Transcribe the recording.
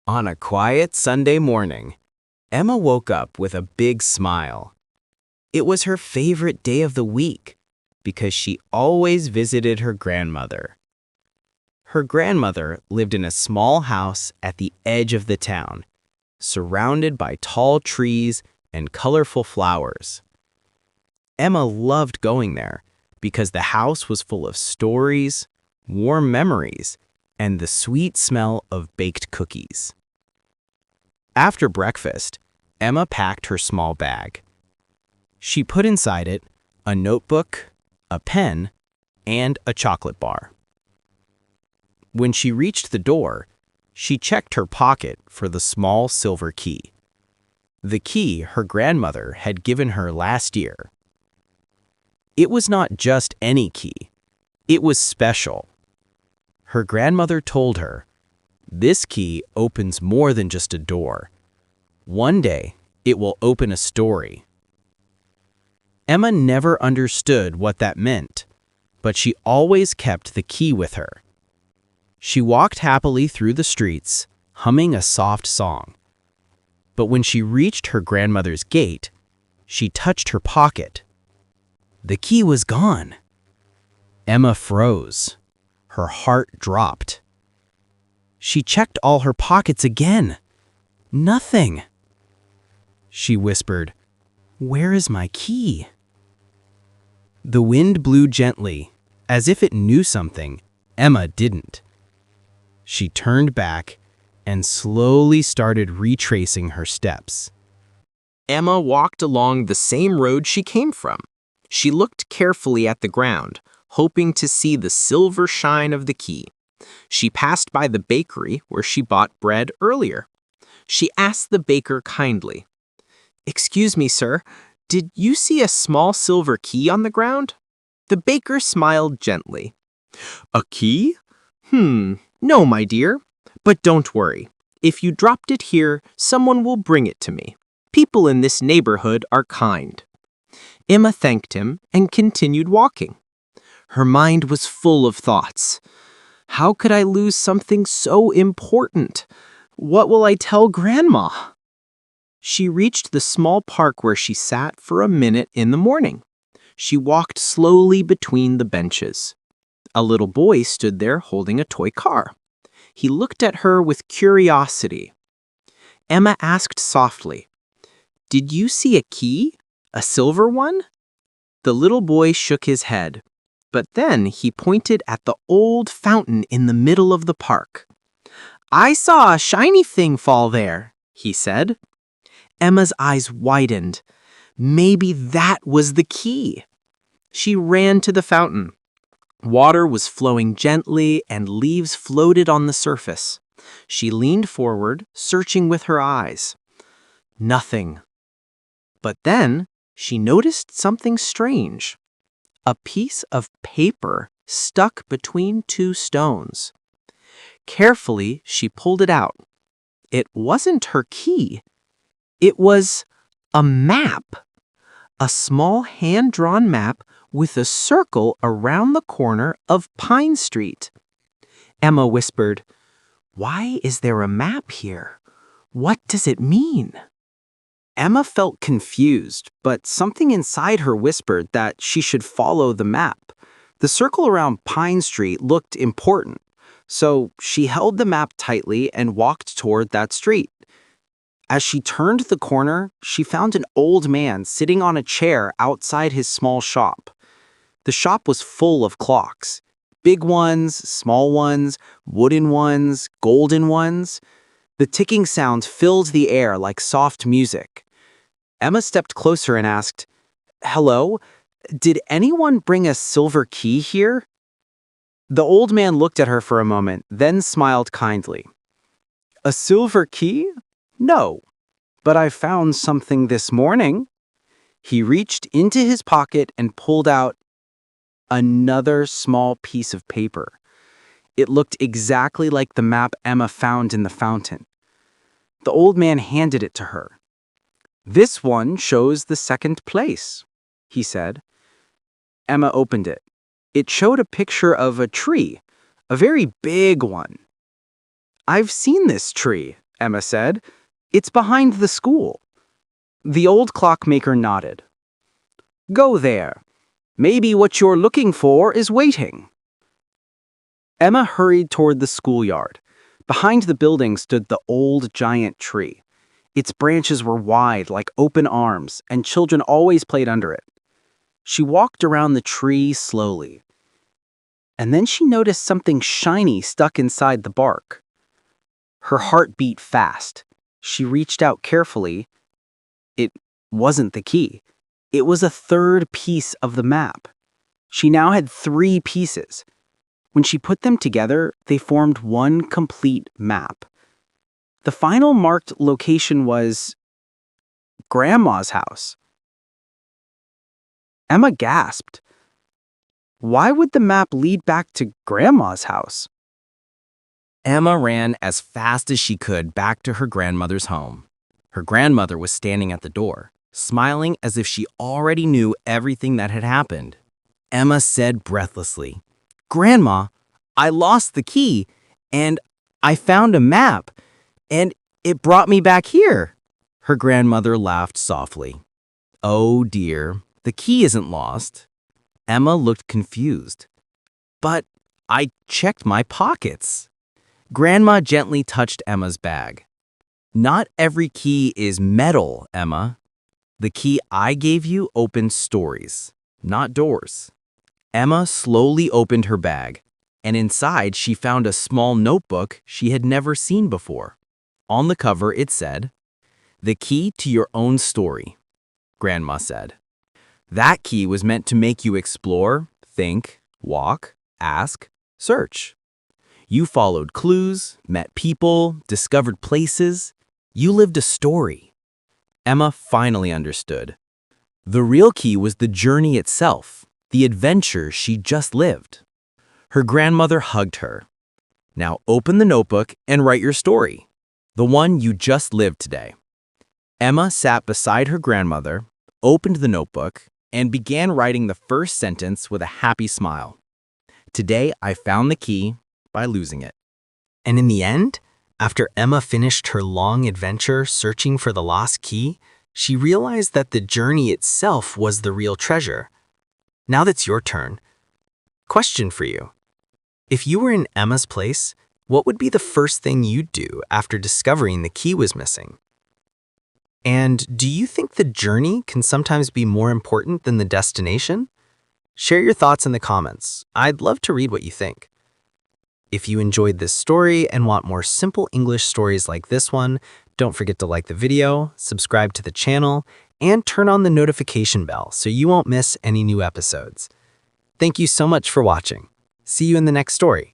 On a quiet Sunday morning, Emma woke up with a big smile. It was her favorite day of the week because she always visited her grandmother. Her grandmother lived in a small house at the edge of the town, surrounded by tall trees and colorful flowers. Emma loved going there because the house was full of stories, warm memories, and the sweet smell of baked cookies. After breakfast, Emma packed her small bag. She put inside it a notebook, a pen, and a chocolate bar. When she reached the door, she checked her pocket for the small silver key. The key her grandmother had given her last year. It was not just any key. It was special. Her grandmother told her, "This key opens more than just a door. One day, it will open a story." Emma never understood what that meant, but she always kept the key with her. She walked happily through the streets, humming a soft song. But when she reached her grandmother's gate, she touched her pocket. The key was gone. Emma froze. Her heart dropped. She checked all her pockets again. Nothing. She whispered, "Where is my key?" The wind blew gently, as if it knew something Emma didn't. She turned back and slowly started retracing her steps. Emma walked along the same road she came from. She looked carefully at the ground, hoping to see the silver shine of the key. She passed by the bakery where she bought bread earlier. She asked the baker kindly, "Excuse me, sir, did you see a small silver key on the ground?" The baker smiled gently. "A key? No, my dear. But don't worry. If you dropped it here, someone will bring it to me. People in this neighborhood are kind." Emma thanked him and continued walking. Her mind was full of thoughts. How could I lose something so important? What will I tell Grandma? She reached the small park where she sat for a minute in the morning. She walked slowly between the benches. A little boy stood there holding a toy car. He looked at her with curiosity. Emma asked softly, "Did you see a key? A silver one?" The little boy shook his head, but then he pointed at the old fountain in the middle of the park. "I saw a shiny thing fall there," he said. Emma's eyes widened. Maybe that was the key. She ran to the fountain. Water was flowing gently and leaves floated on the surface. She leaned forward, searching with her eyes. Nothing. But then she noticed something strange. A piece of paper stuck between two stones. Carefully, she pulled it out. It wasn't her key. It was a map. A small hand-drawn map with a circle around the corner of Pine Street. Emma whispered, "Why is there a map here? What does it mean?" Emma felt confused, but something inside her whispered that she should follow the map. The circle around Pine Street looked important, so she held the map tightly and walked toward that street. As she turned the corner, she found an old man sitting on a chair outside his small shop. The shop was full of clocks. Big ones, small ones, wooden ones, golden ones. The ticking sound filled the air like soft music. Emma stepped closer and asked, "Hello, did anyone bring a silver key here?" The old man looked at her for a moment, then smiled kindly. "A silver key? No, but I found something this morning." He reached into his pocket and pulled out another small piece of paper. It looked exactly like the map Emma found in the fountain. The old man handed it to her. "This one shows the second place," he said. Emma opened it. It showed a picture of a tree, a very big one. "I've seen this tree," Emma said. "It's behind the school." The old clockmaker nodded. "Go there. Maybe what you're looking for is waiting." Emma hurried toward the schoolyard. Behind the building stood the old giant tree. Its branches were wide like open arms, and children always played under it. She walked around the tree slowly. And then she noticed something shiny stuck inside the bark. Her heart beat fast. She reached out carefully. It wasn't the key. It was a third piece of the map. She now had 3 pieces. When she put them together, they formed one complete map. The final marked location was Grandma's house. Emma gasped. Why would the map lead back to Grandma's house? Emma ran as fast as she could back to her grandmother's home. Her grandmother was standing at the door, smiling as if she already knew everything that had happened. Emma said breathlessly, "Grandma, I lost the key, and I found a map, and it brought me back here." Her grandmother laughed softly. "Oh dear, the key isn't lost." Emma looked confused. "But I checked my pockets." Grandma gently touched Emma's bag. "Not every key is metal, Emma. The key I gave you opens stories, not doors." Emma slowly opened her bag, and inside she found a small notebook she had never seen before. On the cover it said, "The key to your own story," Grandma said. That key was meant to make you explore, think, walk, ask, search. You followed clues, met people, discovered places. You lived a story. Emma finally understood. The real key was the journey itself, the adventure she just lived. Her grandmother hugged her. "Now open the notebook and write your story, the one you just lived today." Emma sat beside her grandmother, opened the notebook, and began writing the first sentence with a happy smile. "Today I found the key by losing it." And in the end, after Emma finished her long adventure searching for the lost key, she realized that the journey itself was the real treasure. Now that's your turn. Question for you. If you were in Emma's place, what would be the first thing you'd do after discovering the key was missing? And do you think the journey can sometimes be more important than the destination? Share your thoughts in the comments. I'd love to read what you think. If you enjoyed this story and want more simple English stories like this one, don't forget to like the video, subscribe to the channel, and turn on the notification bell so you won't miss any new episodes. Thank you so much for watching. See you in the next story.